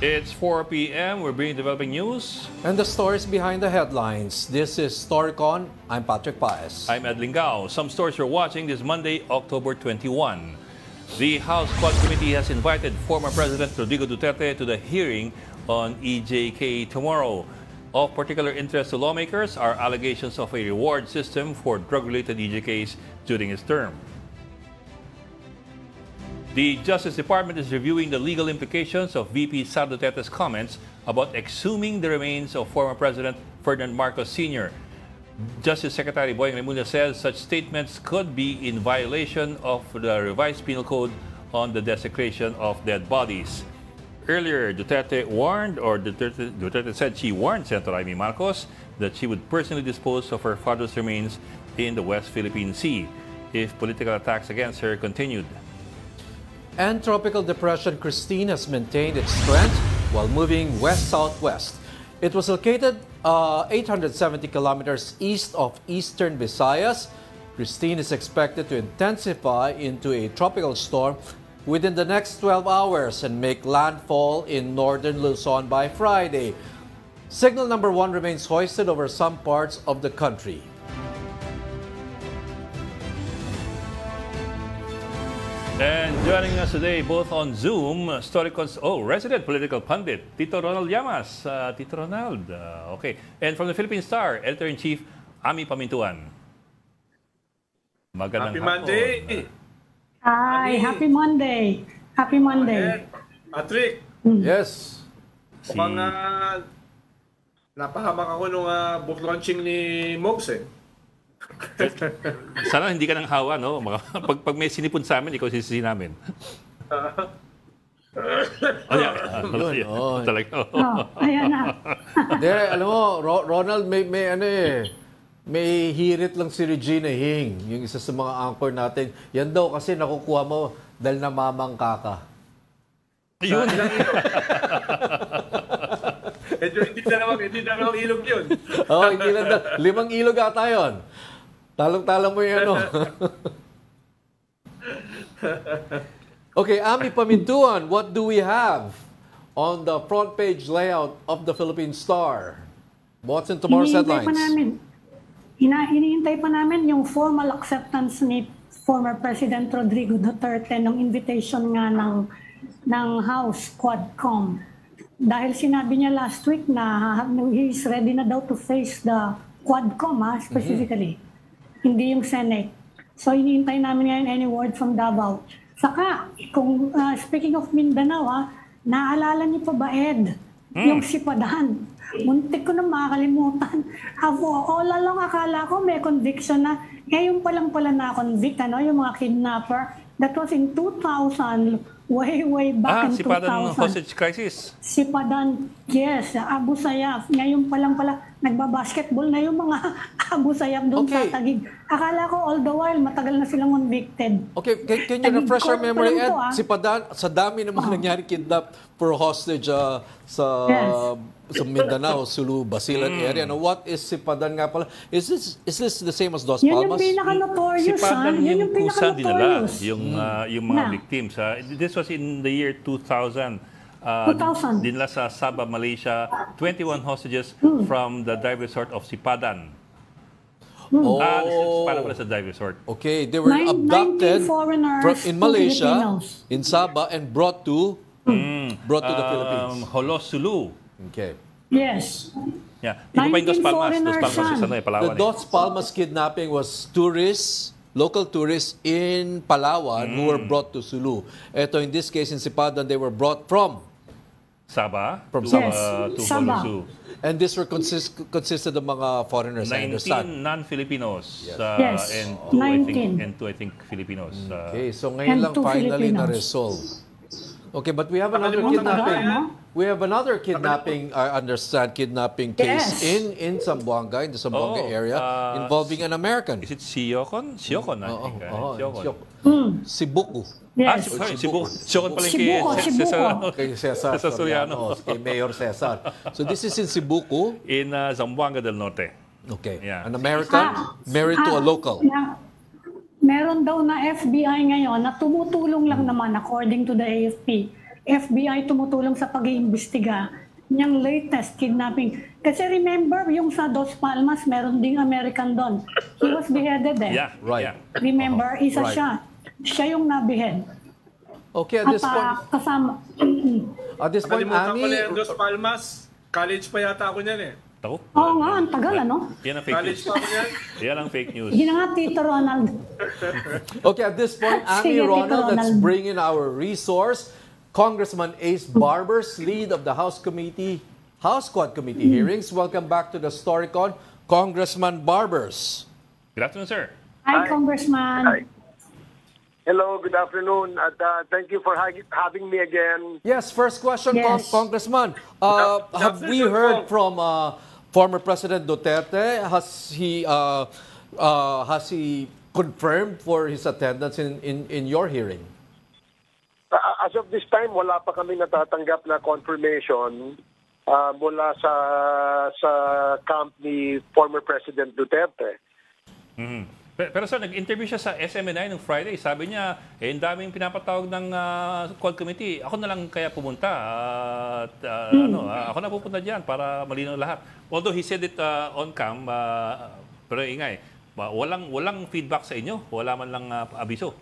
It's 4 p.m. We're bringing developing news. And the stories behind the headlines. This is Storycon. I'm Patrick Paez. I'm Ed Lingao. Some stories you're watching this Monday, October 21. The House Quad Committee has invited former President Rodrigo Duterte to the hearing on EJK tomorrow. Of particular interest to lawmakers are allegations of a reward system for drug-related EJKs during his term. The Justice Department is reviewing the legal implications of VP Sara Duterte's comments about exhuming the remains of former President Ferdinand Marcos Sr. Justice Secretary Boying Remulla says such statements could be in violation of the revised penal code on the desecration of dead bodies. Earlier, Duterte said she warned Senator Amy Marcos that she would personally dispose of her father's remains in the West Philippine Sea if political attacks against her continued. And Tropical Depression Christine has maintained its strength while moving west-southwest. It was located 870 kilometers east of eastern Visayas. Christine is expected to intensify into a tropical storm within the next 12 hours and make landfall in northern Luzon by Friday. Signal number 1 remains hoisted over some parts of the country. And joining us today, both on Zoom, Storycon's resident political pundit, Tito Ronald Llamas. Tito Ronald, okay. And from the Philippine Star, Editor-in-Chief, Ami Pamintuan. Magandang Happy Monday! Hi, happy Monday. Happy Monday. Patrick, Yes. mukhang napahamak ako nung book launching ni Mogs eh. Sana hindi ka nang hawa, no? Pag may sinipon sa amin, ikaw sisisi namin. Talaga. Ayan na. Alam mo, Ronald, may hirit lang si Regina Hing, yung isa sa mga anchor natin. Yan daw kasi nakukuha mo dahil namamangka ka. Yun. Hindi na naman ilog yun. Hindi lang daw. 5 ilog ata yun. Talong-talong mo yung ano. Okay, Ami Pamintuan, what do we have on the front page layout of the Philippine Star? What's in tomorrow's headlines? Iniintay pa namin yung formal acceptance ni former President Rodrigo Duterte ng invitation nga ng House Quadcom. Dahil sinabi niya last week na he's ready na daw to face the Quadcom specifically. Hindi yung Senate. So iniintay namin ngayon any word from Davao. Saka, kung speaking of Mindanao, naalala niyo pa ba, Ed? Yung Sipadan. Muntik ko na makakalimutan. All along akala ko may conviction na. Ngayon pa lang pala na-convict, yung mga kidnapper. That was in 2000, way back in 2000. Sipadan hostage crisis. Sipadan, yes. Abu Sayyaf. Ngayon pa lang pala, nagbabasketball na yung mga Abu Sayyaf doon sa Taguig. Akala ko all the while, matagal na silang convicted. Okay, can you refresh our memory, Ed? Sipadan, sa dami ng mga nangyari kidnap for hostage sa Mindanao, Sulu, Basilan area. Now, what is Sipadan nga pala? Is this the same as Dos Palmas? Yun yung pinaka-notorious. Sipadan yung kusa dinala, yung mga Na. victims. This was in the year 2000. 2000. Dinala sa Sabah, Malaysia, 21 hostages from the dive resort of Sipadan. Para pala sa dive resort. Okay, they were abducted in Malaysia, in Sabah, and brought to the Philippines. Holos, Sulu. Okay. Yes. Yeah. Iba pa yung Dos Palmas. Dos Palmas sa Palawan. The Dos Palmas kidnapping was local tourists in Palawan who were brought to Sulu. Ito, in this case, in Sipadan, they were brought from Sabah to Sabah. Holosu. And these were consisted of mga foreigners, I 19 understand. non-Filipinos. Yes. And 19. two, I think, Filipinos. Okay, so ngayon And lang two finally Filipinos. na-resolve. Okay, but we have another kidnapping. We have another kidnapping, I understand, kidnapping case in Zamboanga, in the Zamboanga area, involving an American. Is it Siocon? Siocon, I think. Sibuku. Yes. Siocon pala yung Kay Cesar Soriano. Kay Mayor Cesar. So this is in Sibuku. In Zamboanga del Norte. Okay. Yeah. An American married to a local. Meron daw na FBI ngayon na tumutulong lang naman according to the AFP FBI tumutulong sa pag-iimbestiga niyang latest kidnapping. Kasi remember, yung sa Dos Palmas, meron ding American doon. He was beheaded eh. Yeah, Right. yeah. Remember, isa Right. siya. Siya yung nabehead. Okay, at this point, Kasama, Nakalimutan ko Ami, na yung Dos Palmas. College pa yata ako niyan eh. Ako? oo nga, ang tagal ano? Yan ang fake College news. pa ako niyan. Yan ang fake news. Yun na nga, Tito Ronald. okay, at this point, Ami Sige, Tito Ronald, let's Ronald. bring in our resource. Congressman Ace Barbers, lead of the House Quad Committee hearings. Welcome back to the Storycon, Congressman Barbers. Good afternoon, sir. Hi, Hi. Congressman. Hi. Hello, good afternoon, at thank you for having me again. Yes, first question, Yes. Congressman. Have we heard from former President Duterte? Has he confirmed for his attendance in your hearing? As of this time, wala pa kami natatanggap na confirmation mula sa camp ni former President Duterte. Pero sir, nag-interview siya sa SMNI nung Friday. Sabi niya, ang daming pinapatawag ng Quad Committee. Ako na lang kaya pumunta. Ako na pupunta diyan para malinaw lahat. Although he said it on cam, pero ingay, walang feedback sa inyo. Wala man lang abiso.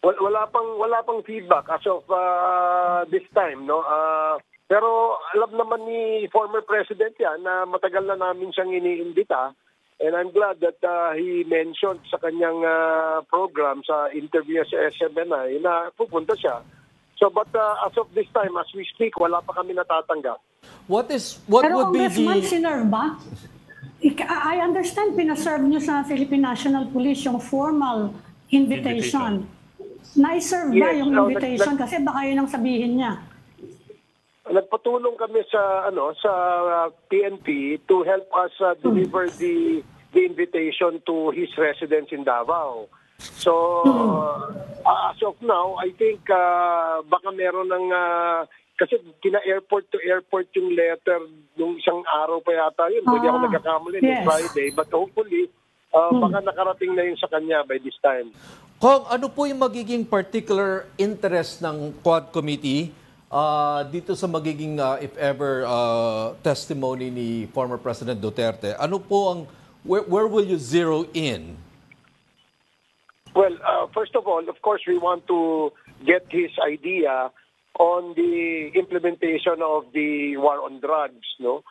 Wala pang feedback as of this time, no. Pero alam naman ni former President yan na matagal na namin siyang iniimbita. And I'm glad that he mentioned sa kanyang program, sa interview sa SMNI, na pupunta siya. So, but as of this time, as we speak, wala pa kami natatanggap. What Pero would be Congressman, the... sinerve ba? I understand pinaserve niyo sa Philippine National Police yung formal invitation. Na-serve ba Yes, yung no, invitation? Kasi baka yun ang sabihin niya. Nagpatulong kami sa PNP to help us deliver the invitation to his residence in Davao. So as of now, I think baka meron ng kasi kina-airport to airport yung letter nung isang araw pa yata yun. Hindi ako nagkakamali Yes. nung Friday, but hopefully baka nakarating na yun sa kanya by this time. Kung ano po yung magiging particular interest ng Quad Committee dito sa magiging, if ever, testimony ni former President Duterte? Ano po ang, where will you zero in? Well, first of all, of course, we want to get his idea on the implementation of the war on drugs. No,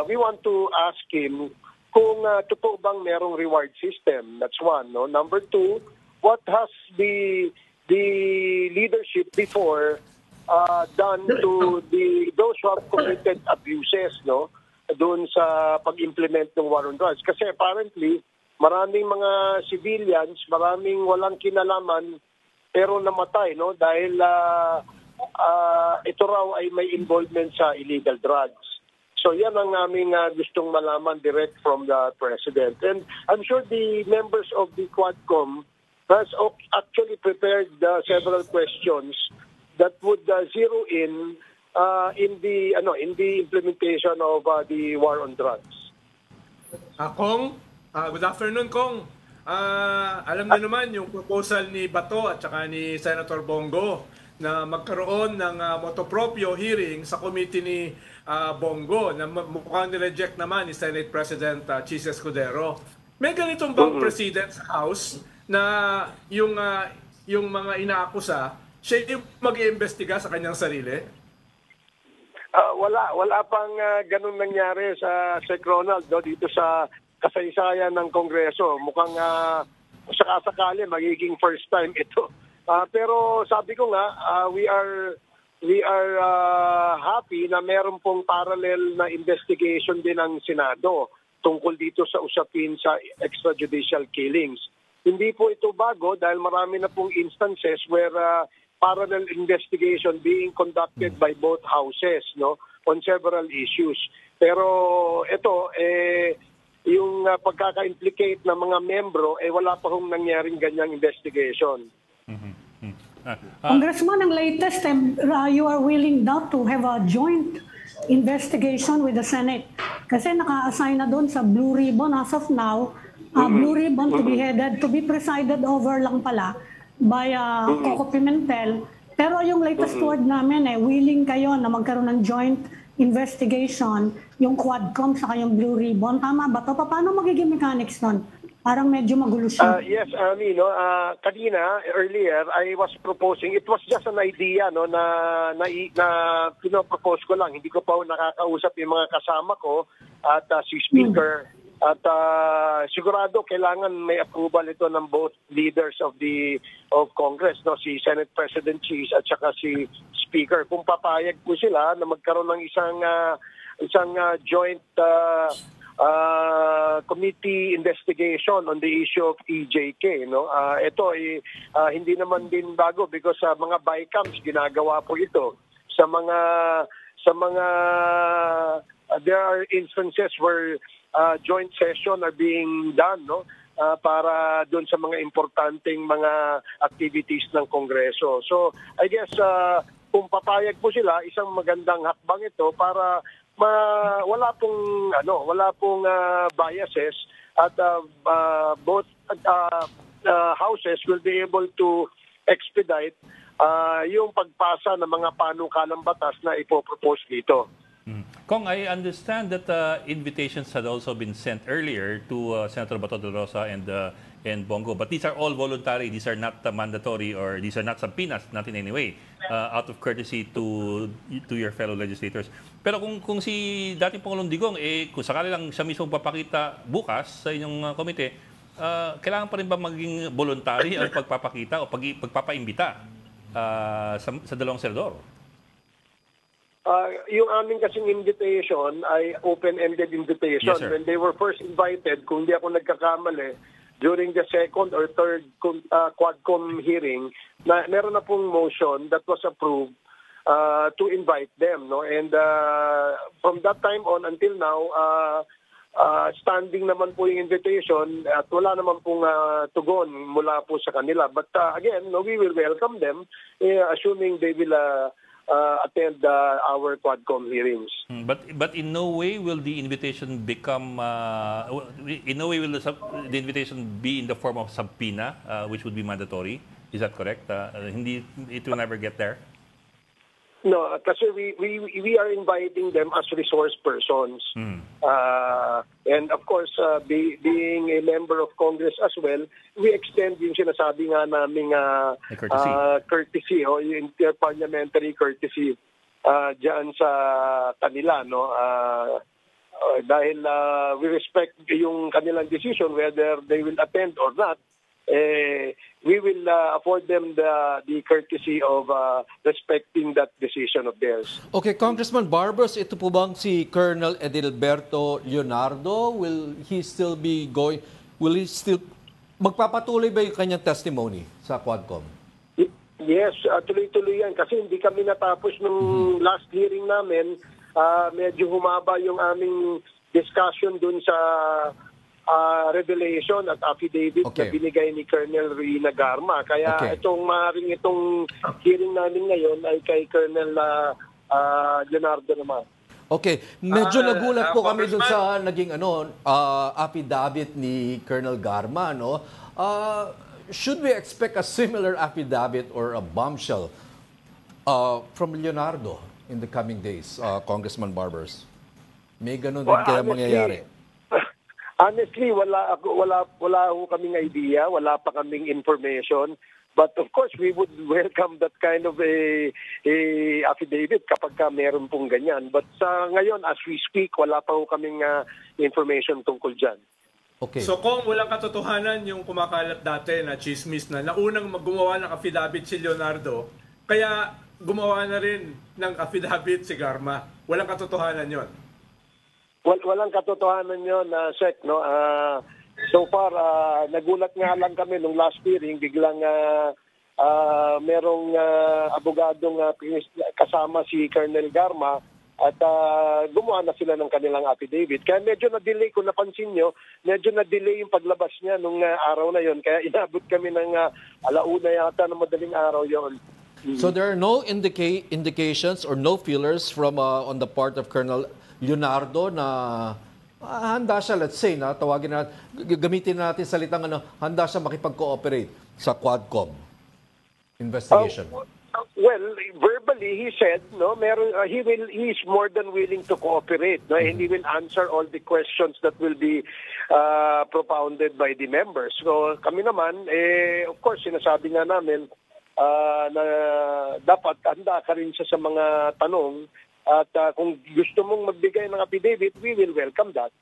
we want to ask him kung totoo bang merong reward system. That's one. No, number two, what has the leadership before done to those who have committed abuses, no, doon sa pag-implement ng war on drugs. Kasi apparently, maraming mga civilians, maraming walang kinalaman, pero namatay, no, dahil ito raw ay may involvement sa illegal drugs. So yan ang aming gustong malaman direct from the President. And I'm sure the members of the Quadcom has actually prepared several questions that would zero in the implementation of the war on drugs. Kong, good afternoon, Kong. Alam niyo naman yung proposal ni Bato at saka ni Senator Bongo na magkaroon ng motopropyo hearing sa committee ni Bongo na mukhang nireject naman ni Senate President Chis Escudero. May ganitong bang President's House na yung mga inaakusa siya yung mag-iimbestiga sa kanyang sarili? Wala pang ganun nangyari sa Sec Ronald, no, dito sa kasaysayan ng Kongreso. Mukhang sakasakali magiging first time ito. Pero sabi ko nga, we are happy na meron pong parallel na investigation din ng Senado tungkol dito sa usapin sa extrajudicial killings. Hindi po ito bago dahil marami na pong instances where parallel investigation being conducted by both houses, no, on several issues. Pero ito, yung pagkaka-implicate ng mga membro, wala pa hong nangyaring ganyang investigation. Congressman, ang latest, you are willing now to have a joint investigation with the Senate. Kasi naka-assign na doon sa Blue Ribbon as of now, Blue Ribbon to be presided over lang pala by Coco Pimentel Pero yung latest word namin willing kayo na magkaroon ng joint investigation, yung Quadcom sa yung Blue Ribbon. Tama ba to? Paano magiging mechanics nun? Parang medyo magulo siya. Yes, Ami, no, kanina, earlier, I was proposing, it was just an idea, no, na pinopropose ko lang. Hindi ko pa nakakausap yung mga kasama ko at si Speaker. At sigurado kailangan may approval ito ng both leaders of Congress, no, si Senate President Cheese at saka si Speaker. Kung papayag po sila na magkaroon ng isang joint committee investigation on the issue of EJK, no. Ito hindi naman din bago because sa mga bycams ginagawa po ito sa mga there are instances where joint session are being done, no, para doon sa mga importanteng mga activities ng Kongreso. So I guess kung papayag po sila, isang magandang hakbang ito para wala pong biases at both houses will be able to expedite yung pagpasa ng mga panukalang batas na ipopropose dito. Kong, I understand that invitations had also been sent earlier to Senator Bato de Rosa and Bongo, but these are all voluntary. These are not mandatory, or these are not subpoenas, not in any way, out of courtesy to your fellow legislators. Pero kung si dating Pangulong Digong, kung sakali lang siya mismo papakita bukas sa inyong komite, kailangan pa rin ba maging voluntary ang pagpapakita o pagpapaimbita sa dalawang senador? Yung aming kasing invitation ay open-ended invitation. Yes, sir. When they were first invited, kung di ako nagkakamali, during the second or third Quadcom hearing, meron na pong motion that was approved to invite them, no? And from that time on until now, standing naman po yung invitation at wala naman pong tugon mula po sa kanila. But again, no, we will welcome them, assuming they will attend our Quadcom hearings. But in no way will the invitation become in no way will the invitation be in the form of subpoena, which would be mandatory. Is that correct? It will never get there. No, kasi we are inviting them as resource persons. And of course, being a member of Congress as well, we extend yung sinasabi nga naming courtesy, o yung interparliamentary courtesy dyan sa kanila, no? Dahil we respect yung kanilang decision whether they will attend or not. We will afford them the courtesy of respecting that decision of theirs. Okay, Congressman Barbers, ito po bang si Colonel Edilberto Leonardo? Will he still magpapatuloy ba yung kanyang testimony sa Quadcom? Yes, tuloy-tuloy yan kasi hindi kami natapos nung last hearing namin. Medyo humaba yung aming discussion dun sa revelation at affidavit na binigay ni Colonel Rina Garma. Kaya itong hearing namin ngayon ay kay Colonel Leonardo naman. Okay, medyo nagulat po kami dun sa naging affidavit ni Colonel Garma, no? Should we expect a similar affidavit or a bombshell from Leonardo in the coming days, Congressman Barbers? May ganun din kaya mangyayari? Honestly, wala ho kaming idea, wala pa kaming information. But of course, we would welcome that kind of a affidavit kapag meron pong ganyan. But ngayon, as we speak, wala pa ho kaming information tungkol dyan. Okay. So kung walang katotohanan yung kumakalat dati na chismis na naunang gumawa ng affidavit si Leonardo, kaya gumawa na rin ng affidavit si Garma. Walang katotohanan yon. Walang katotohanan yun, Sec, no? So far, nagulat nga lang kami nung last hearing, biglang merong abogadong kasama si Colonel Garma at gumawa na sila ng kanilang affidavit. Kaya medyo na-delay, kung napansin nyo, medyo na-delay yung paglabas niya nung araw na yon. Kaya inabot kami ng alauna yata ng madaling araw yon. So there are no indications or no feelers from on the part of Colonel Leonardo na handa siya, let's say, na tawagin na, gamitin natin salitang handa siya makipag-cooperate sa Quadcom investigation. Well, verbally he said, no, he's more than willing to cooperate, no, and he will answer all the questions that will be propounded by the members. So kami naman, of course, sinasabi nga namin na dapat handa ka rin siya sa mga tanong at kung gusto mong magbigay ng affidavit, we will welcome that.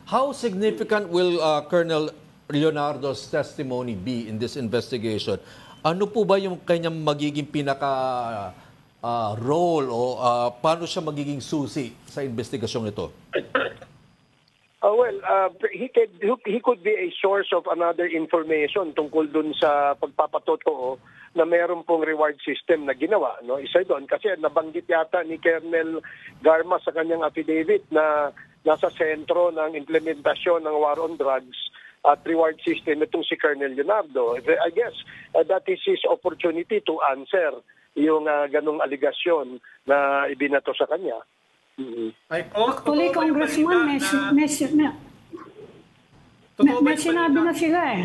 How significant will Colonel Leonardo's testimony be in this investigation? Ano po ba yung kanyang magiging pinaka role o paano siya magiging susi sa investigasyong ito? He could be a source of another information tungkol dun sa pagpapatotoo na meron pong reward system na ginawa. No? Isa doon kasi nabanggit yata ni Colonel Garma sa kanyang affidavit na nasa sentro ng implementasyon ng war on drugs at reward system itong si Colonel Leonardo. I guess that is his opportunity to answer yung ganong aligasyon na ibinato sa kanya. Actually, Congressman, may sinabi na sila eh.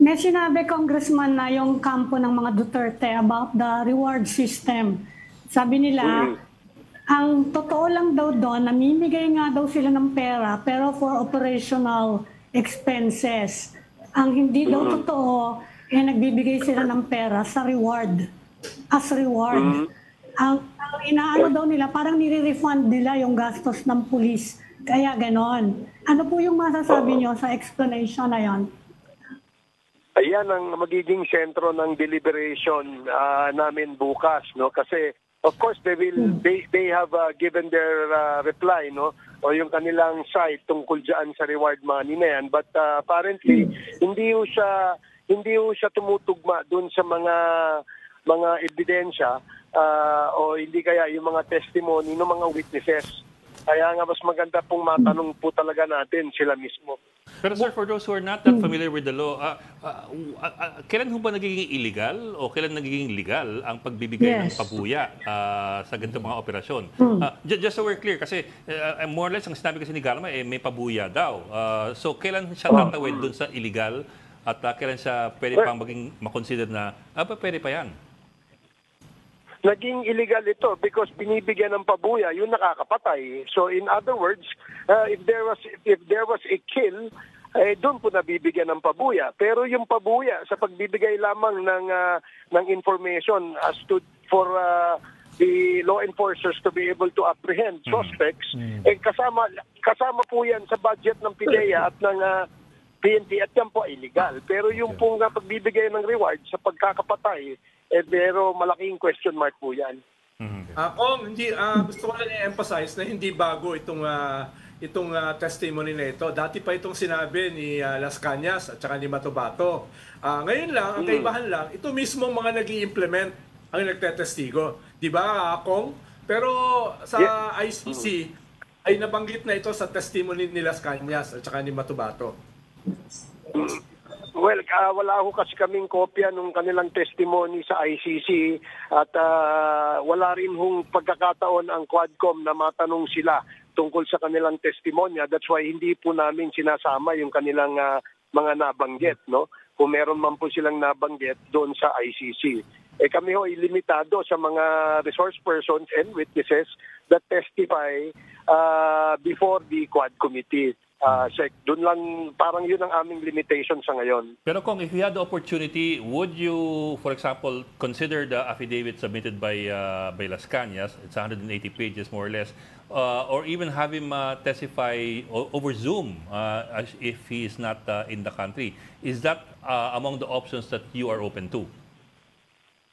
May sinabi, Congressman, na yung kampo ng mga Duterte about the reward system. Sabi nila, ang totoo lang daw doon, namimigay nga daw sila ng pera, pero for operational expenses. Ang hindi daw totoo, nagbibigay sila ng pera sa reward, as reward. Ang inaano daw nila, parang nire-refund nila yung gastos ng pulis. Kaya ganon. Ano po yung masasabi niyo sa explanation na yon? Ayan ang magiging sentro ng deliberation namin bukas, no? Kasi of course they have given their reply, no, o yung kanilang side tungkol diyan sa reward money na yan, but apparently hindi ho siya tumutugma doon sa mga ebidensya o hindi kaya yung mga testimony ng mga witnesses. Kaya nga mas maganda pong matanong po talaga natin sila mismo. Pero sir, for those who are not that familiar with the law, kailan ho ba nagiging illegal o kailan nagiging legal ang pagbibigay ng pabuya sa ganitong mga operasyon? Just so we're clear, kasi more or less ang sinabi kasi ni Garma, may pabuya daw. So kailan siya tatawid dun sa illegal at kailan siya pwede pang maging makonsider na, pwede pa yan? Naging illegal ito because binibigyan ng pabuya yung nakakapatay. So in other words, if there was a kill, doon po nabibigyan ng pabuya. Pero yung pabuya sa pagbibigay lamang ng information as to for the law enforcers to be able to apprehend suspects, kasama po yan sa budget ng PIDEA at ng PNP at yan po illegal. Pero yung pong pagbibigay ng reward sa pagkakapatay, pero malaking question mark po yan. Gusto ko lang i-emphasize na hindi bago itong testimony na ito. Dati pa itong sinabi ni Las Cañas at saka ni Matobato. Ngayon lang, ang kaibahan lang, ito mismo mga nag-i-implement ang nagtetestigo. Di ba, Kong? Pero sa ICC ay nabanggit na ito sa testimony ni Las Cañas at saka ni Matobato. Well, wala ho kasi kaming kopya ng kanilang testimony sa ICC at wala rin hong pagkakataon ang Quadcom na matanong sila tungkol sa kanilang testimonya. That's why hindi po namin sinasama yung kanilang mga nabanggit, no? Kung meron man po silang nabanggit doon sa ICC. Kami ho ilimitado sa mga resource persons and witnesses that testify before the Quad Committee. Doon lang, parang yun ang aming limitation sa ngayon. Pero kung if you had the opportunity, would you, for example, consider the affidavit submitted by Las Cañas, it's 180 pages more or less, or even have him testify over Zoom if he is not in the country? Is that among the options that you are open to?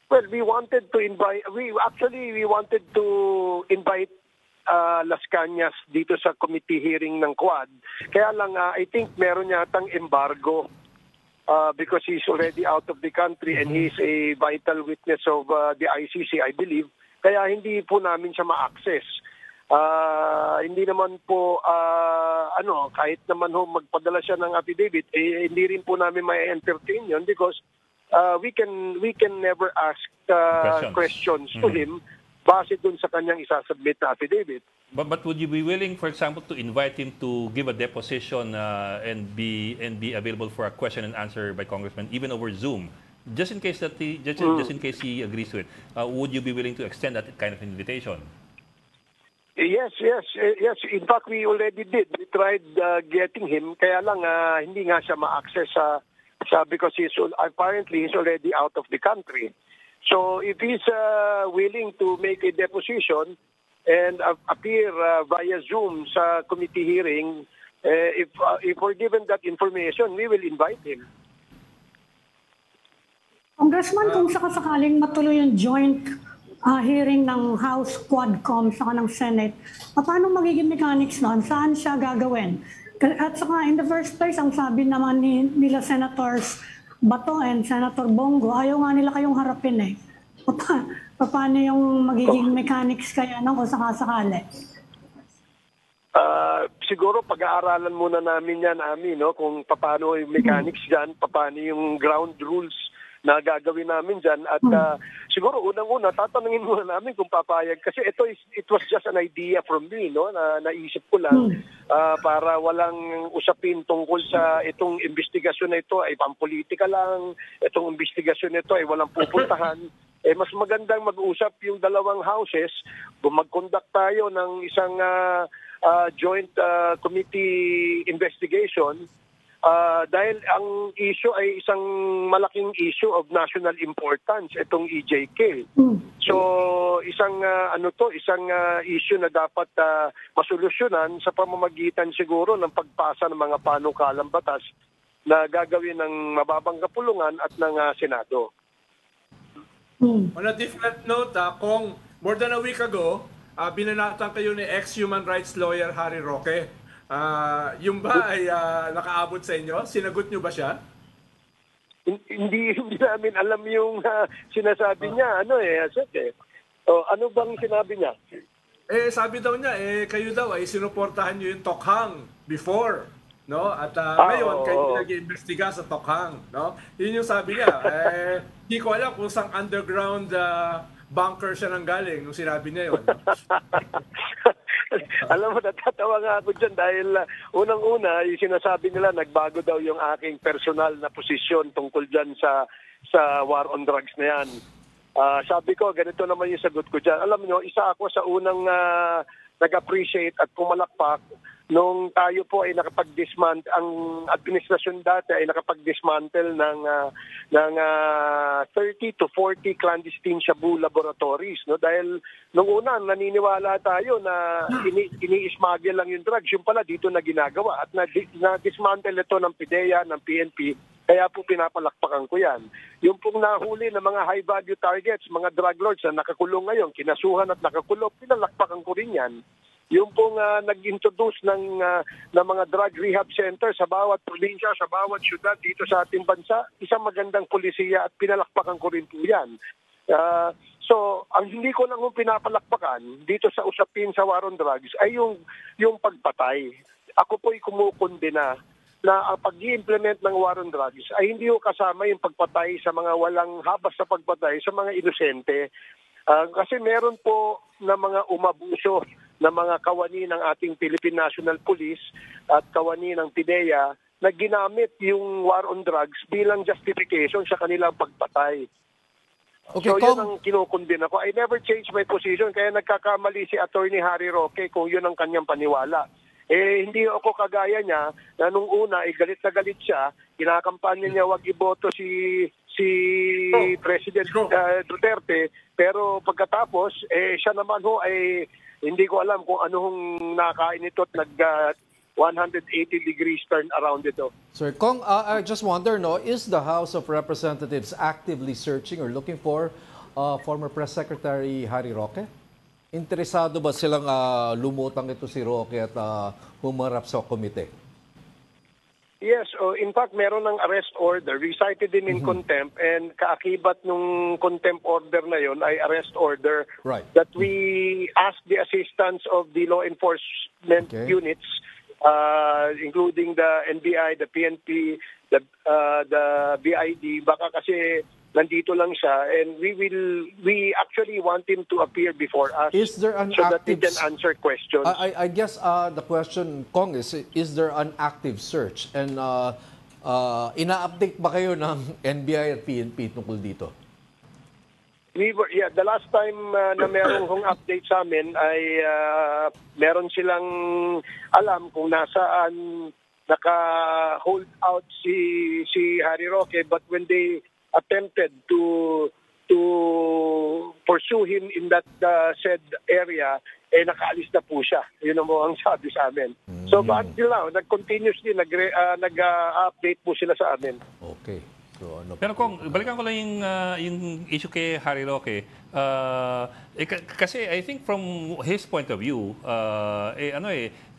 Well, we wanted to invite Las Cañas dito sa committee hearing ng Quad. Kaya lang, I think meron yatang embargo because he's already out of the country and he's a vital witness of the ICC, I believe. Kaya hindi po namin siya ma-access. Hindi naman po, kahit naman magpadala siya ng affidavit, hindi rin po namin ma-entertain yun because we can never ask questions to him base dun sa kanyang isasubmit na affidavit. But would you be willing, for example, to invite him to give a deposition and be available for a question and answer by Congressman, even over Zoom, Just in case that just in case he agrees to it, would you be willing to extend that kind of invitation? Yes. In fact, we already did. We tried getting him, kaya lang hindi nga siya ma-access because apparently he's already out of the country. So if he's willing to make a deposition and appear via Zoom sa committee hearing, if we're given that information, we will invite him. Congressman, kung sakasakaling matuloy yung joint hearing ng House Quadcom saka ng Senate, paano magiging mechanics noon? Saan siya gagawin? At saka in the first place, ang sabi naman nila Senators Bato and Senator Bongo, ayaw nga nila kayong harapin eh. Paano yung magiging mechanics kaya kung sakasakali? Siguro pag-aaralan muna namin yan, Ami, no? Kung paano yung mechanics dyan, paano yung ground rules na gagawin namin dyan. At siguro unang-una, tatanungin muna namin kung papayag. Kasi it was just an idea from me, no? Naisip ko lang para walang usapin tungkol sa itong investigasyon na ito ay pampolitika lang. Itong investigasyon na ito ay walang pupuntahan. Mas magandang mag-usap yung dalawang houses, mag-conduct tayo ng isang joint committee investigation dahil ang issue ay isang malaking issue of national importance, itong EJK. So isang isang issue na dapat masolusyonan sa pamamagitan siguro ng pagpasa ng mga panukalang batas na gagawin ng mababang kapulungan at ng Senado. On a different note, Kong, more than a week ago, binanatan kayo ni ex-human rights lawyer Harry Roque. Yung ba ay nakaabot sa inyo? Sinagot nyo ba siya? Hindi namin alam yung sinasabi niya. Ano bang sinabi niya? Sabi daw niya, kayo daw ay sinuportahan nyo yung Tokhang before. No? At ngayon, kayo nag-iimbestiga sa Tokhang. No? Yun yung sabi niya. Hindi ko alam kung saan underground bunker siya nang galing nung sinabi niya yun. Alam mo, natatawa nga ako dyan dahil unang-una, yung sinasabi nila, nagbago daw yung aking personal na posisyon tungkol dyan sa war on drugs na yan. Sabi ko, ganito naman yung sagot ko dyan. Alam nyo, isa ako sa unang nag-appreciate at pumalakpak nung tayo po ay nakapag-dismantle, ang administrasyon dati ay nakapag-dismantle ng 30 to 40 clandestine shabu laboratories, no? Dahil nung una naniniwala tayo na ini-smuggle lang yung drugs, yung pala dito na ginagawa at na-dismantle ito ng PIDEA, ng PNP, kaya po pinapalakpakan ko yan. Yung pong nahuli ng mga high-value targets, mga drug lords na nakakulong ngayon, kinasuhan at nakakulong, pinalakpakan ko rin yan. Yung pong nag-introduce ng mga drug rehab center sa bawat probinsya, sa bawat syudad dito sa ating bansa, isang magandang polisiya at pinalakpakan ko rin po yan. So, ang hindi ko lang pinapalakpakan dito sa usapin sa war on drugs ay yung pagpatay. Ako po'y kumukundina na ang pag-i-implement ng war on drugs ay hindi ko kasama yung pagpatay sa mga walang habas sa pagpatay sa mga inosente. Kasi meron po na mga umabuso na mga kawani ng ating Philippine National Police at kawani ng PIDEA na ginamit yung war on drugs bilang justification sa kanilang pagpatay. Okay, so yun ang kinukundin ako. I never changed my position kaya nagkakamali si Attorney Harry Roque kung yun ang kanyang paniwala. Hindi ako kagaya niya na nung una galit na galit siya, kinakampanya niya wag iboto si President Duterte, pero pagkatapos siya naman ay hindi ko alam kung anong nakain ito at nag 180 degrees turn around ito. Sir Kong, I just wonder, is the House of Representatives actively searching or looking for former Press Secretary Harry Roque? Interesado ba silang lumutang ito si Roque at humarap sa komite? Yes, in fact, meron ng arrest order. We cited him in contempt and kaakibat nung contempt order na yon ay arrest order that we asked the assistance of the law enforcement units, including the NBI, the PNP, the BID. Baka kasi nandito lang siya and we actually want him to appear before us that he can answer questions. I guess the question, Kong, is there an active search? And ina-update ba kayo ng NBI at PNP tungkol dito? The last time na merong hong update sa amin ay meron silang alam kung nasaan naka-hold out si Harry Roque, but when they attempted to pursue him in that said area, nakaalis na po siya. Yun ang sabi sa amin. So, but until now, nag-continuously, nag-update po sila sa amin. Okay. So, Pero kung balikan ko lang yung issue kay Harry Roque, kasi I think from his point of view,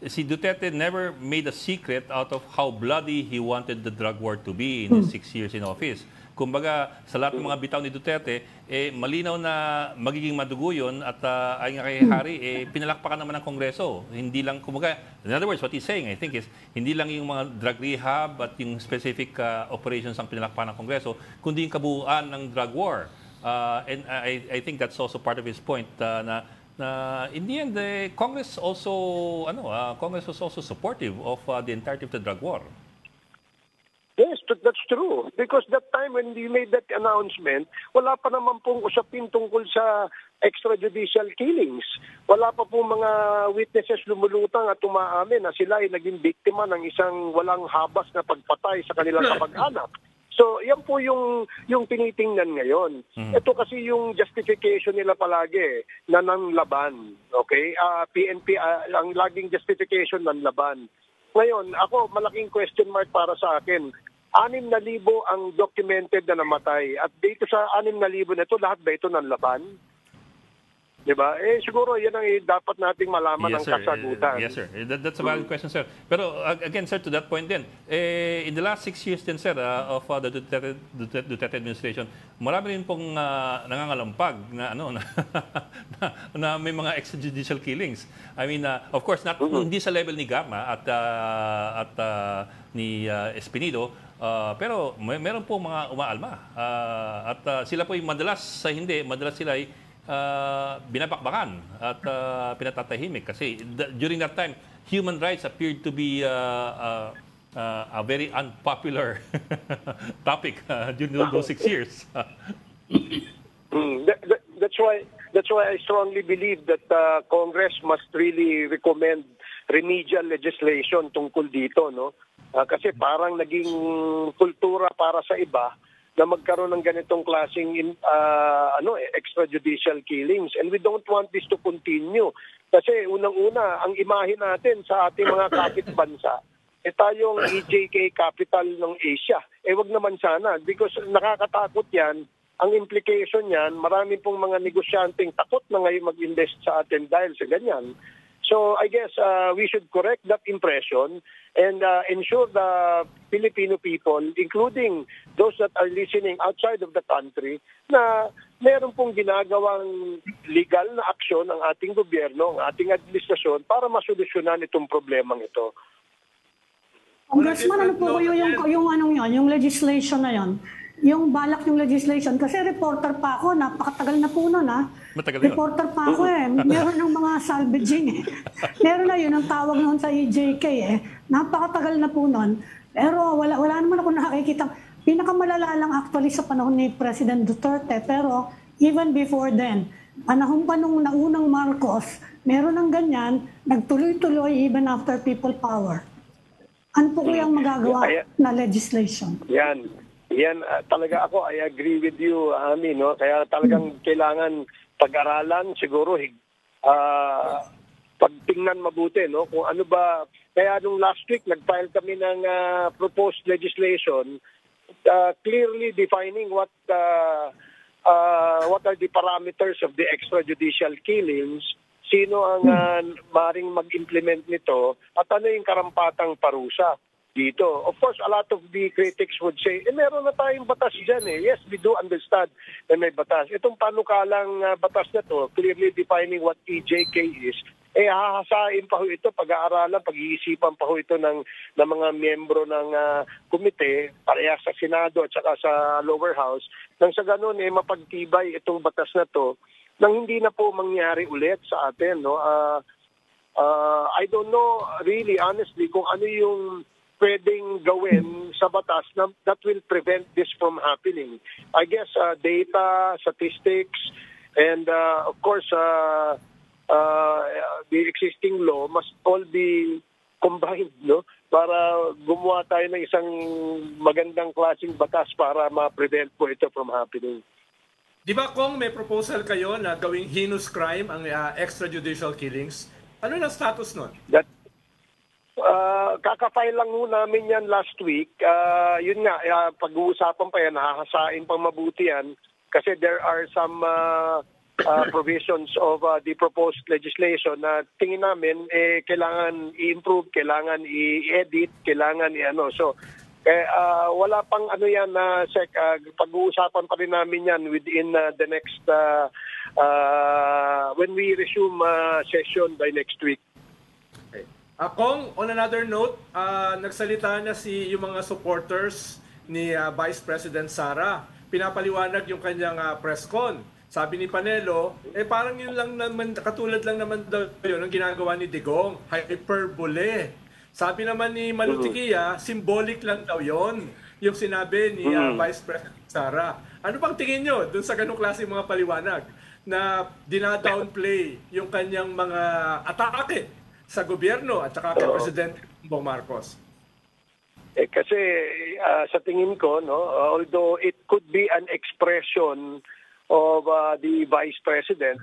si Duterte never made a secret out of how bloody he wanted the drug war to be in his 6 years in office. Kumbaga, sa lahat ng mga bitaw ni Duterte, malinaw na magiging madugo yun at ayon nga kay Harry, pinalakpakan naman ng Kongreso. Hindi lang, kumbaga, in other words, what he's saying, I think, is hindi lang yung mga drug rehab at yung specific operations ang pinalakpakan ng Kongreso, kundi yung kabuuan ng drug war. And I think that's also part of his point na in the end, Congress was also supportive of the entirety of the drug war. Yes, that's true. Because that time when we made that announcement, wala pa naman pong usapin tungkol sa extrajudicial killings. Wala pa pong mga witnesses lumulutang at umaamin na sila ay naging biktima ng isang walang habas na pagpatay sa kanilang kamag-anak. So, yan po yung tinitingnan ngayon. Ito kasi yung justification nila palagi na nanlaban. Okay? PNP, ang laging justification nanlaban. Ngayon, ako, malaking question mark para sa akin. 6,000 ang documented na namatay. At dito sa 6,000 na ito, lahat ba ito nanlaban? Diba? Siguro yan ang dapat nating malaman ng kasagutan. Yes, sir. That's a valid question, sir. Pero again, sir, to that point din, in the last 6 years din, sir, of the Duterte administration, marami rin pong nangangalampag na, na may mga extrajudicial killings. I mean, of course, hindi sa level ni Garma at ni Espinido, pero meron po mga umaalma. At sila po yung madalas sila ay binabakbakan at pinatatahimik kasi during that time human rights appeared to be a very unpopular topic during those 6 years. That's why I strongly believe that Congress must really recommend remedial legislation tungkol dito, no? Kasi parang naging kultura para sa iba na magkaroon ng ganitong klaseng extrajudicial killings, and we don't want this to continue kasi unang-una ang imahe natin sa ating mga kapitbansa tayong EJK capital ng Asia. Wag naman sana because nakakatakot yan. Ang implication yan, marami pong mga negosyanteng takot na ngayon mag-invest sa atin dahil sa ganyan. So I guess we should correct that impression and ensure the Filipino people, including those that are listening outside of the country, na meron pong ginagawang legal na aksyon ang ating gobyerno, ang ating administrasyon para masolusyonan itong problemang ito. Congressman, ano po yung legislation na yon? Yung balak yung legislation. Kasi reporter pa ako, napakatagal na po nun Matagal reporter pa ako Meron ng mga salvaging Meron na yun ang tawag noon sa EJK Napakatagal na po nun. Pero wala naman ako nakikita. Pinakamalala lang actually sa panahon ni President Duterte. Pero even before then, panahon pa nung naunang Marcos, meron ng ganyan, nagtuloy-tuloy even after people power. Ano po kayang magagawa na legislation? Yan, talaga ako, I agree with you, Ami, no? Kaya talagang kailangan pag-aralan, siguro, pagtingnan mabuti, no? Kung ano ba, kaya nung last week, nag-file kami ng proposed legislation, clearly defining what are the parameters of the extrajudicial killings, sino ang maring mag-implement nito, at ano yung karampatang parusa dito. Of course, a lot of the critics would say, meron na tayong batas dyan Yes, we do understand na may batas. Itong panukalang batas na to, clearly defining what EJK is, hahasain pa ho ito, pag-aaralan, pag-iisipan pa ho ito ng mga miyembro ng komite, pareha sa Senado at saka sa lower house, nang sa ganun mapagtibay itong batas na to, nang hindi na po mangyari ulit sa atin. No? I don't know really, honestly, kung ano yung pwedeng gawin sa batas na that will prevent this from happening? I guess data, statistics, and of course the existing law must all be combined, no? Para gumawa tayo ng isang magandang klaseng batas para ma-prevent po ito from happening. Di ba kung may proposal kayo na gawing heinous crime ang extrajudicial killings? Ano na status nun? That kakafile lang ho namin yan last week. Yun nga, pag-uusapan pa yan, hahasain pang mabuti yan kasi there are some provisions of the proposed legislation na tingin namin kailangan i-improve, kailangan i-edit, kailangan i-ano. So, wala pang ano yan na pag-uusapan pa rin namin yan within the next when we resume session by next week. Okay. Kong, on another note, nagsalita na yung mga supporters ni Vice President Sara. Pinapaliwanag yung kanyang press con. Sabi ni Panelo, parang yun lang naman, katulad lang naman daw yun ang ginagawa ni Digong, hyperbole. Sabi naman ni Malutikia, symbolic lang daw yun, yung sinabi ni Vice President Sara. Ano bang tingin nyo dun sa ganung klase mga paliwanag na dinadownplay yung kanyang mga atake sa gobyerno at saka kay Presidente Bongbong Marcos? Kasi sa tingin ko, no, although it could be an expression of the Vice President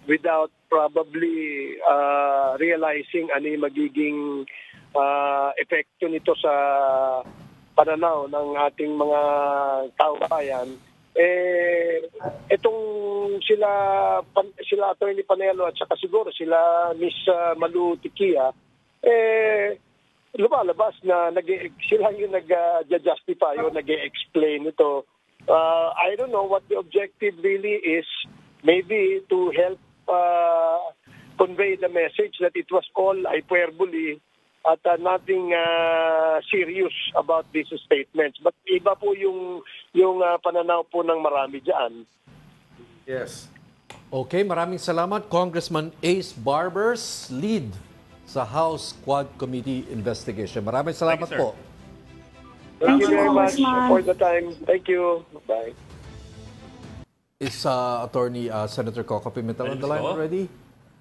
without probably realizing ano yung magiging epekto nito sa pananaw ng ating mga kababayan. Itong sila Attorney Panelo at saka siguro sila Miss Malu Tikia, lumalabas na sila yung nag-justify o nag-explain ito. I don't know what the objective really is. Maybe to help convey the message that it was all hyperbole at nothing serious about these statements. But iba po yung pananaw po ng marami dyan. Yes. Okay, maraming salamat. Congressman Ace Barbers, lead sa House Quad Committee investigation. Maraming salamat po. Thank you very much Congressman. for the time. Thank you. Bye. Is Attorney Senator Coco Pimentel on the line Hello. already?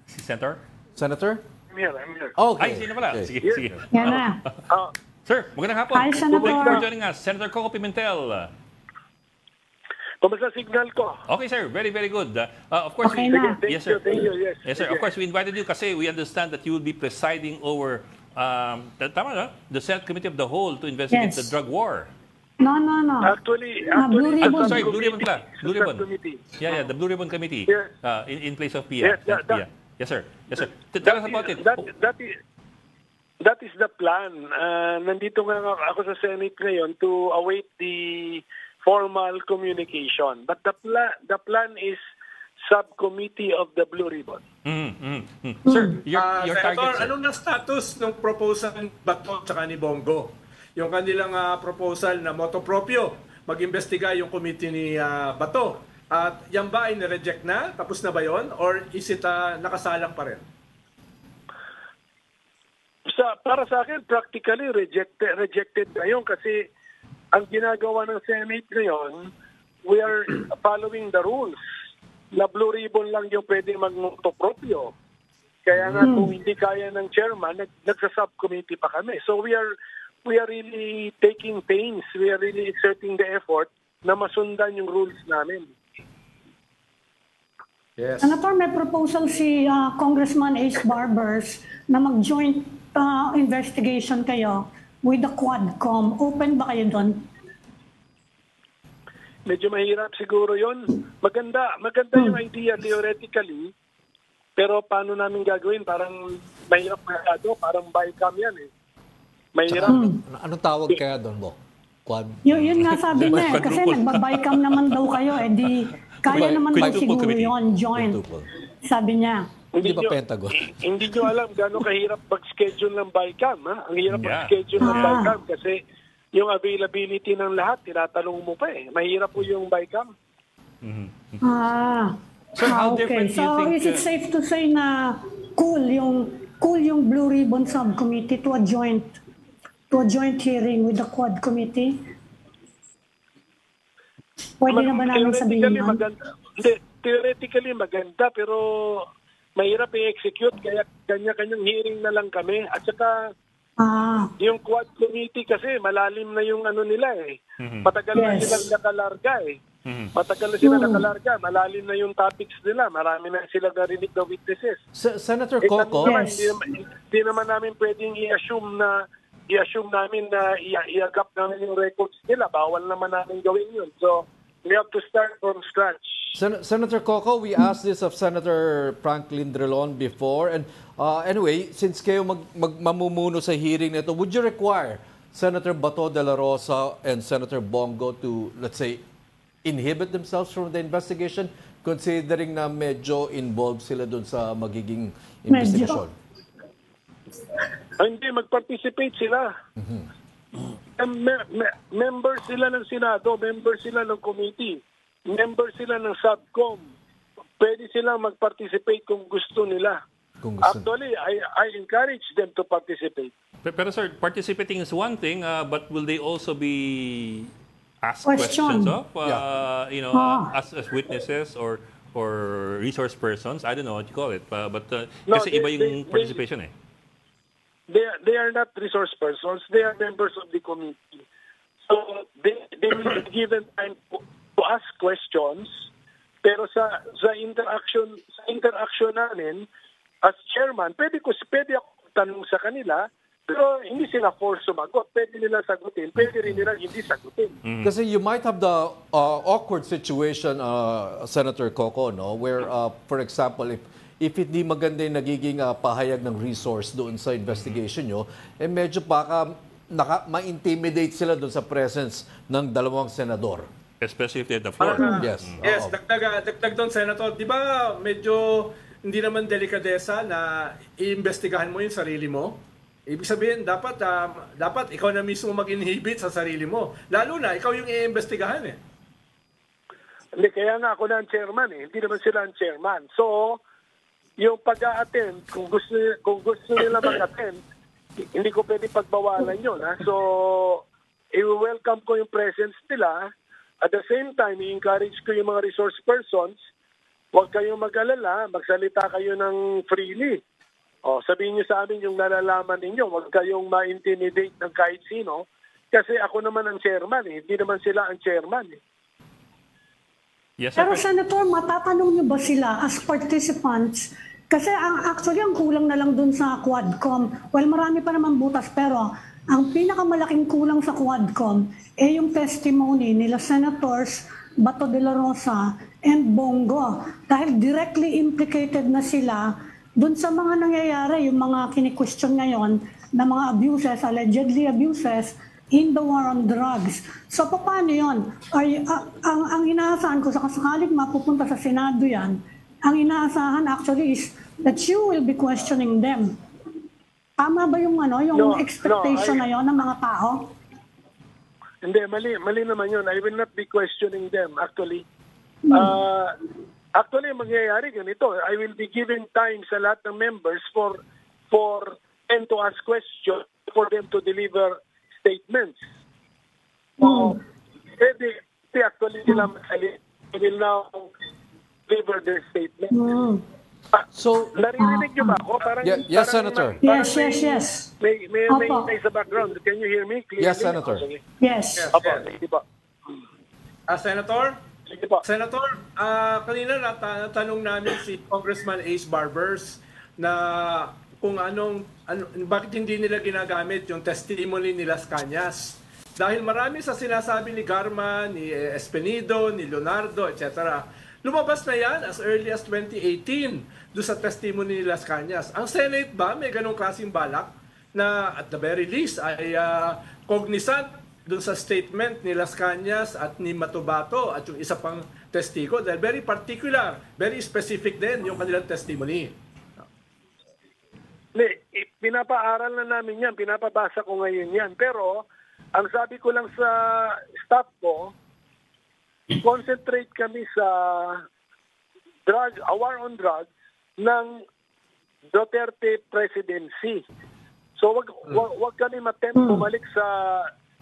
Si Senator? Senator? I'm here. Okay. Ay, sino pala? Okay. Sige, sige. Yan na. Sir, magandang hapon. Hi, Senator. Thank you for joining us. Senator Coco Pimentel. Kumusta signal ko? Okay, sir. Very, very good. Of course, Okay na. yes, sir. Thank you. Yes. Yes, sir. Of course, we invited you kasi we understand that you will be presiding over tama na? The Senate Committee of the Whole to investigate Yes. the drug war. No. Actually, Blue Ribbon. Sorry, Blue Ribbon pala. Blue Ribbon. Subcommittee. Yeah, the Blue Ribbon Committee. Yes. In place of PIA. Yes, that- Yes, sir. Yes, sir. Tell us about it. That is the plan. Nandito nga ako sa Senate ngayon to await the formal communication. But the plan is subcommittee of the Blue Ribbon. Sir, your Senator, target, sir. anong na status ng proposal ng Bato at ni Bongo? Yung kanilang proposal na motu proprio, mag-imbestiga yung committee ni Bato. At yan ba ay na-reject na? Tapos na ba yon? Or is it nakasalang pa rin? Para sa akin, practically rejected ngayon kasi ang ginagawa ng Senate ngayon, we are following the rules. Na Blue Ribbon lang yung pwede mag-motopropyo. Kaya nga kung hindi kaya ng chairman, nagsa-subcommittee pa kami. So we are really taking pains. We are really exerting the effort na masundan yung rules namin. Yes. Senator, may proposal si Congressman Ace Barbers na mag-joint investigation kayo with the Quadcom. Open ba kayo doon? Medyo mahirap siguro yon. Maganda yung idea theoretically, pero paano namin gagawin? Parang mahirap masyado, parang bycam yan eh. Mahirap. Anong tawag kaya doon, Bok? Quad? Yun nga sabi niya eh, kasi nagbabaycam naman daw kayo eh, di kaya naman daw Quintuple siguro committee. yun, joint. Quintuple. Sabi niya. Hindi ba Pentagon? Hindi nyo alam gano'ng kahirap mag-schedule ng bycam. Ha? Ang hirap Yeah. mag-schedule ng bycam kasi yung availability ng lahat, tinatanong mo pa eh. Mahirap po yung bycam. Sir, how different do you So think... is it safe to say na cool yung Blue Ribbon Subcommittee to a joint to a joint hearing with the Quad Committee? Pwede na ba namin sabihin Theoretically, yun? maganda. Hindi, theoretically maganda, pero mahirap i-execute, kaya kanya-kanyang hearing na lang kami. At saka, yung Quad Committee kasi, malalim na yung ano nila eh. Matagal na Yes. silang nakalarga eh. Matagal na sila nakalarga, malalim na yung topics nila, marami na sila narinig na witnesses. Senator Kami Coco, naman, Yes. hindi naman namin pwedeng i-assume namin na i-agap namin yung records nila. Bawal naman namin gawin yun. So, we have to start from scratch. Senator Coco, we asked this of Senator Franklin Drilon before. And anyway, since kayo mamumuno sa hearing nito, would you require Senator Bato de la Rosa and Senator Bongo to, let's say, inhibit themselves from the investigation, considering na medyo involved sila dun sa magiging investigation? Hindi, mag-participate sila. Member sila ng Senado, member sila ng committee, member sila ng subcom. Pwede silang mag-participate kung gusto nila. Actually, I encourage them to participate. Pero sir, participating is one thing, but will they also be asked Question. questions of, as witnesses or resource persons? I don't know what you call it, but No, kasi iba yung participation eh. They are not resource persons. They are members of the committee. So they will be given time to ask questions. Pero sa interaction namin as chairman, pwede ako tanong sa kanila. Pero hindi sila force sumagot. Pwede nila sagutin. Pwede rin nila hindi sagutin. Kasi you might have the awkward situation, Senator Coco, no, where, for example, if hindi maganda yung nagiging pahayag ng resource doon sa investigation nyo, medyo baka ma-intimidate sila doon sa presence ng dalawang senador. Especially if they have the floor. Yes. Yes, Oo. dagdag doon, Senator. Di ba medyo hindi naman delikadesa na iimbestigahan mo yung sarili mo? Ibig sabihin, dapat ikaw na mismo mag-inhibit sa sarili mo. Lalo na, ikaw yung iimbestigahan eh. Hindi, kaya nga ako na ang chairman eh. Hindi naman sila ang chairman. So, yung pag-a-attend, kung gusto nila mag-attend, hindi ko pwede pagbawalan yun. Ha? So, i-welcome ko yung presence nila. At the same time, i-encourage ko yung mga resource persons, huwag kayong mag-alala, magsalita kayo ng freely. O, sabihin nyo sa amin yung nalalaman ninyo, huwag kayong ma-intimidate ng kahit sino. Kasi ako naman ang chairman eh. Hindi naman sila ang chairman eh. Yes, Pero sir. Senator, matatanong niyo ba sila as participants? Kasi actually ang kulang na lang dun sa Quadcom. Well, marami pa naman butas, pero ang pinakamalaking kulang sa Quadcom yung testimony nila Senators Bato de la Rosa and Bongo. Dahil directly implicated na sila dun sa mga nangyayari, yung mga kini-question ngayon na mga abuses, allegedly abuses, in the war on drugs. So, paano yun? Ang inaasahan ko, sakaling mapupunta sa Senado yan, ang inaasahan actually is that you will be questioning them. Tama ba yung expectation na yon ng mga tao? Hindi, mali naman yun. I will not be questioning them, actually. Actually, mangyayari ganito. I will be giving time sa lahat ng members for them to ask questions, for them to deliver statements. So, they actually nila will now deliver their statements. So, Naririnig niyo ba ako? Parang, Yes, Senator. Yes, yes, yes. May Opo. sa background. Can you hear me clearly? Yes, Senator. Okay. Yes. Opo, sige po. Senator? Sige po. Senator, kanina natanong namin si Congressman Ace Barbers na kung bakit hindi nila ginagamit yung testimony ni Las Cañas. Dahil marami sa sinasabi ni Garma, ni Espenido, ni Leonardo, etc. Lumabas na yan as early as 2018 doon sa testimony ni Las Cañas. Ang Senate ba may ganong klaseng balak na at the very least ay cognizant doon sa statement ni Las Cañas at ni Matubato at yung isa pang testigo dahil very particular, very specific din yung kanilang testimony. Pinapaaral na namin yan, pinapabasa ko ngayon yan. Pero, ang sabi ko lang sa staff ko, concentrate kami sa war on drugs ng Duterte presidency. So wag kami matempt bumalik sa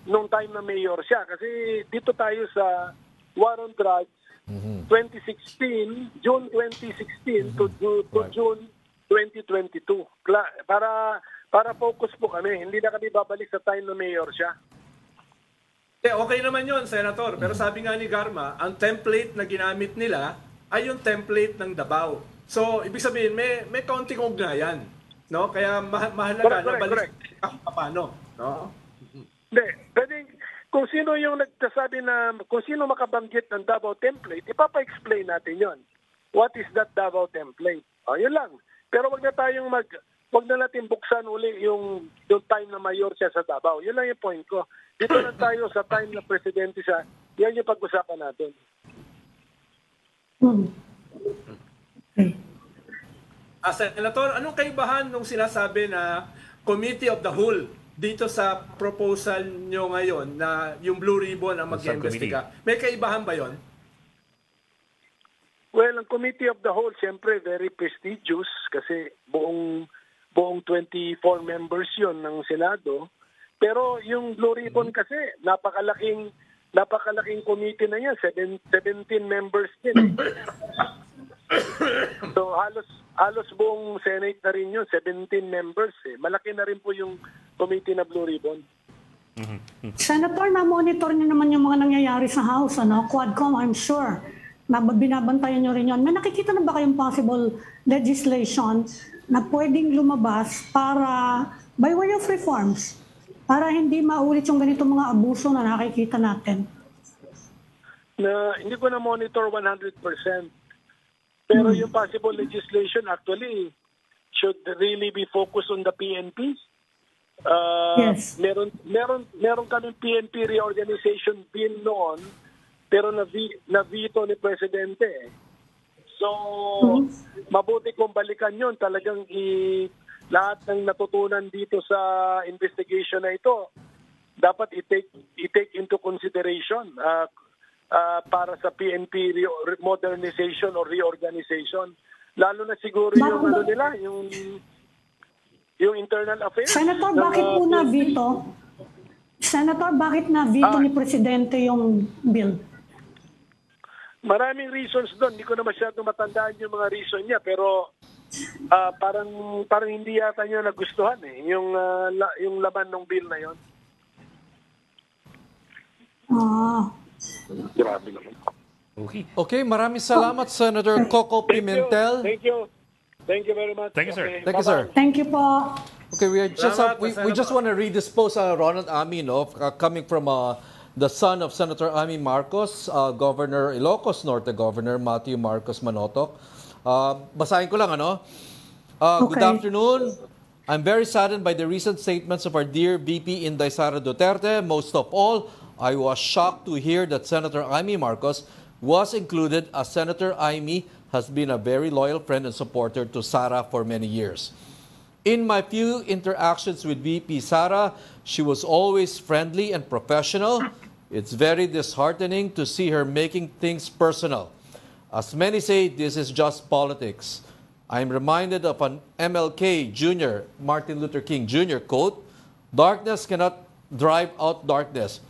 nung time na mayor siya. Kasi dito tayo sa war on drugs, 2016, June 2016 to June 2022. Para focus po kami. Hindi na kami babalik sa time na mayor siya. Okay naman yon, Senator. Pero sabi nga ni Garma, ang template na ginamit nila ay yung template ng Davao. So, ibig sabihin, may kaunting ugnayan. No? Kaya mahalaga na balik paano. No? Hindi. Pwede, kung sino yung nagsasabi na, kung sino makabanggit ng Davao template, ipapa-explain natin yon. What is that Davao template? Yun lang. Pero wag na natin buksan uli yung time na mayor siya sa Davao. Yun lang yung point ko. Dito na tayo sa time na presidente siya. Yan yung pag-usapan natin. Senator, anong kaibahan nung sinasabi na Committee of the Whole dito sa proposal nyo ngayon na yung Blue Ribbon ang mag-iimbestiga? May kaibahan ba yon? Well, ang Committee of the Whole, siyempre, very prestigious kasi buong 24 members yon ng Senado. Pero yung Blue Ribbon kasi, napakalaking committee na yan, 17 members din. So halos buong Senate na rin yun, 17 members. Malaki na rin po yung committee na Blue Ribbon. Senator, na-monitor niyo naman yung mga nangyayari sa House, Quadcom, I'm sure. Binabantayan niyo rin yun. May nakikita na ba kayong possible legislation na pwedeng lumabas para, by way of reforms, para hindi maulit yung ganitong mga abuso na nakikita natin? Hindi ko na monitor 100%. Pero yung possible legislation actually should really be focused on the PNP. Yes. Meron kaming PNP reorganization bill noon, pero na-veto ni Presidente. So, mabuti kung balikan yun. Talagang lahat ng natutunan dito sa investigation na ito, dapat i-take into consideration para sa PNP modernization or reorganization. Lalo na siguro yung internal affairs. Senator, bakit po na-veto? Senator, bakit na-veto ni Presidente yung bill? Maraming reasons doon. Hindi ko na masyadong matandaan yung mga reason niya, pero parang hindi yata niya nagustuhan yung laman ng bill na yon. Grabe naman. Okay, maraming salamat, Senator Coco Pimentel. Thank you. Thank you very much. Thank you, sir. Okay, Thank you, sir. Thank you po. Okay, we just want to redispose Ronald Ami, coming from the son of Senator Amy Marcos, Governor Ilocos Norte Governor Matthew Marcos Manotoc. Basahin ko lang, Good afternoon. I'm very saddened by the recent statements of our dear VP Inday Sara Duterte. Most of all, I was shocked to hear that Senator Amy Marcos was included, as Senator Amy has been a very loyal friend and supporter to Sara for many years. In my few interactions with VP Sara, she was always friendly and professional. It's very disheartening to see her making things personal. As many say, this is just politics. I'm reminded of an MLK Jr., Martin Luther King Jr. quote, "Darkness cannot drive out darkness.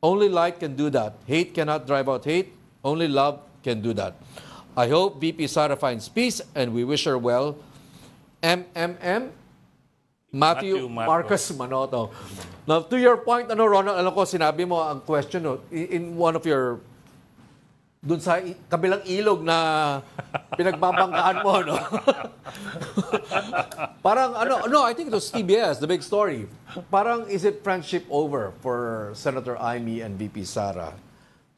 Only light can do that. Hate cannot drive out hate. Only love can do that." I hope VP Sara finds peace and we wish her well. Matthew Marcos Manotoc. Now, to your point, Ronald, alam ko, sinabi mo ang question in one of your, dun sa kabilang ilog na pinagbabangkaan mo, Parang, I think it was TBS, the big story. Parang, is it friendship over for Senator Amy and VP Sara?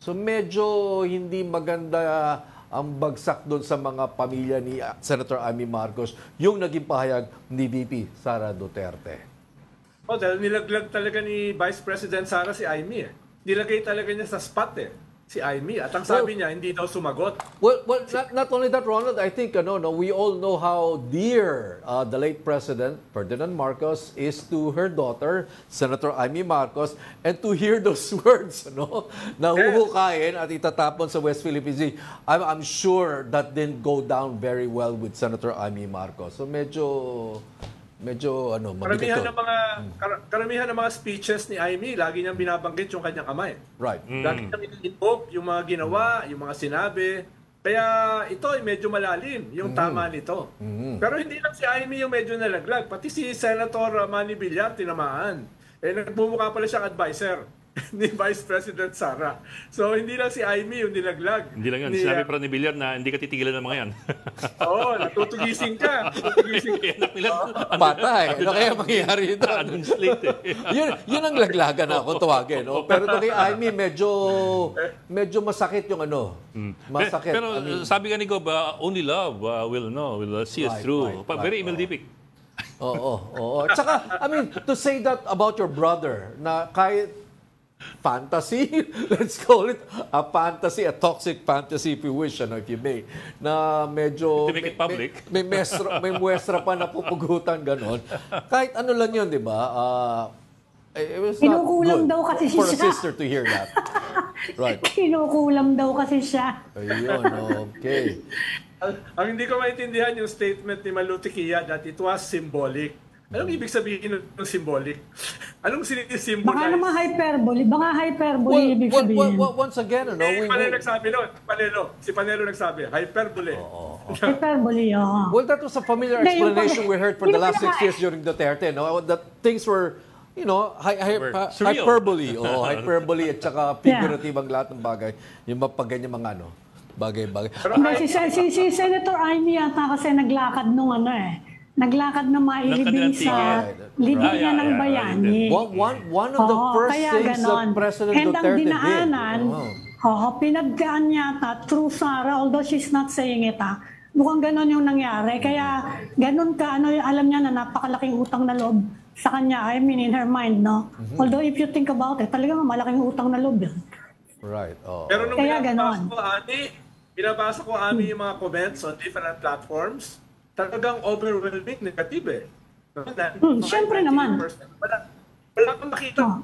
So, medyo hindi maganda ang bagsak doon sa mga pamilya ni Senator Amy Marcos, yung naging pahayag ni VP Sara Duterte. Dahil nilaglag talaga ni Vice President Sara si Amy. Nilagay talaga niya sa spot si Amy. At ang sabi niya, hindi daw sumagot. Well, not only that, Ronald, I think we all know how dear the late President Ferdinand Marcos is to her daughter, Senator Amy Marcos, and to hear those words, na huhukayin at itatapon sa West Philippine Sea, I'm sure that didn't go down very well with Senator Amy Marcos. So medyo Medyo Karamihan mabigat ng mga karamihan ng mga speeches ni Amy, lagi niyang binabanggit yung kanyang amay. Right. Lagi niyang in-invoke yung mga ginawa, yung mga sinabi. Kaya ito ay medyo malalim, yung tama nito. Pero hindi lang si Amy yung medyo nalaglag, pati si Senator Manny Villar tinamaan. Nagbumukha pala siyang advisor ni Vice President Sara. So hindi lang si Amy yung nilaglag. Hindi lang yun. Sinabi pa ni Villar na hindi ka titigilan ng mga yan. Oo, natutugising ka. Natutugising ka. Patay. Ano kaya mangyayari doon? Anong slate eh. yun ang laglagan na ako tawagin. No? Pero ito kay Amy, medyo masakit yung masakit. Pero sabi nga ni Gob, only love will see us through. Very emildific. Oo. Tsaka, I mean, to say that about your brother, na kahit fantasy, let's call it a fantasy, a toxic fantasy if you wish, if you may, na medyo To make it public. may muestra pa na pupugutan ganon. Kahit ano lang yun, di ba? It was not Kinukulam good daw kasi for a siya. sister to hear that. Right. Kinukulam daw kasi siya. Ayun, okay. Ang hindi ko maintindihan yung statement ni Maluti Kia that it was symbolic. Anong ibig sabihin ng symbolic? Anong symbolize? Baka naman hyperbole. Baka hyperbole ibig sabihin. Once again, Si Panelo nagsabi nun. Si Panelo nagsabi. Hyperbole. Hyperbole, oo. Well, that was a familiar Hindi, yung explanation we heard for the last 6 pinaka- years during Duterte, no? That things were, Surreal. hyperbole. Hyperbole at saka figurative ang lahat ng bagay. Yung mapaganyan mga bagay-bagay. Hindi, si Senator Amy yata kasi naglakad nung naglakad na mailibing sa libingan ng bayani. One of the first kaya things ganon. that President And ang Duterte dinaanan, did. pinagkaan yata through Sara, although she's not saying it, mukhang ganon yung nangyari. Kaya ganon ka, alam niya na napakalaking utang na loob sa kanya, I mean in her mind, no? Although if you think about it, talagang malaking utang na loob yun. Right. Pero nung Kaya binabasa ko, Ani, yung mga comments on different platforms, talagang overwhelming negative Siyempre naman. Wala kang makita.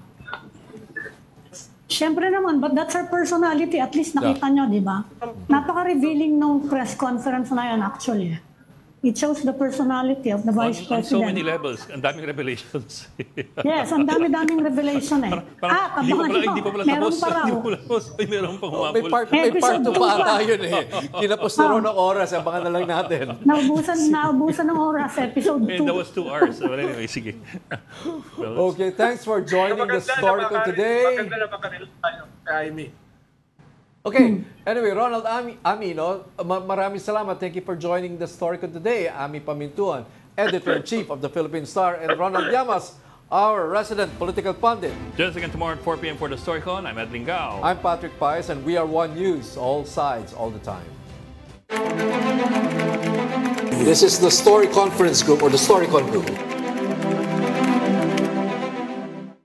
Siyempre naman, but that's her personality. At least nakita nyo, di ba? Napaka-revealing nung press conference na yan, actually. It shows the personality of the Vice On so many President. levels. Ang daming revelations. Yes, ang dami-daming revelation Hindi pa pala meron tapos. pa raw. Hindi pa pala tapos. Ay, meron pang May humabol. part Episode 2 2 pa ata pa. yun Kinapos na rin ng oras. Abangan na lang natin. Naubusan ng oras, episode 2. And that was 2 hours. But anyway, sige. Okay, thanks for joining the story ko today. Maganda na makarelate tayo kay Amy. Okay, anyway, Ronald Ami, maraming salamat. Thank you for joining the story ko today. Ami Pamintuan, Editor-in-Chief of the Philippine Star, and Ronald Llamas, our resident political pundit. Join us again tomorrow at 4 p.m. for the Storycon. I'm Edwin Gao. I'm Patrick Paez, and we are One News, all sides, all the time. This is the Story Conference Group, or the Storycon Group.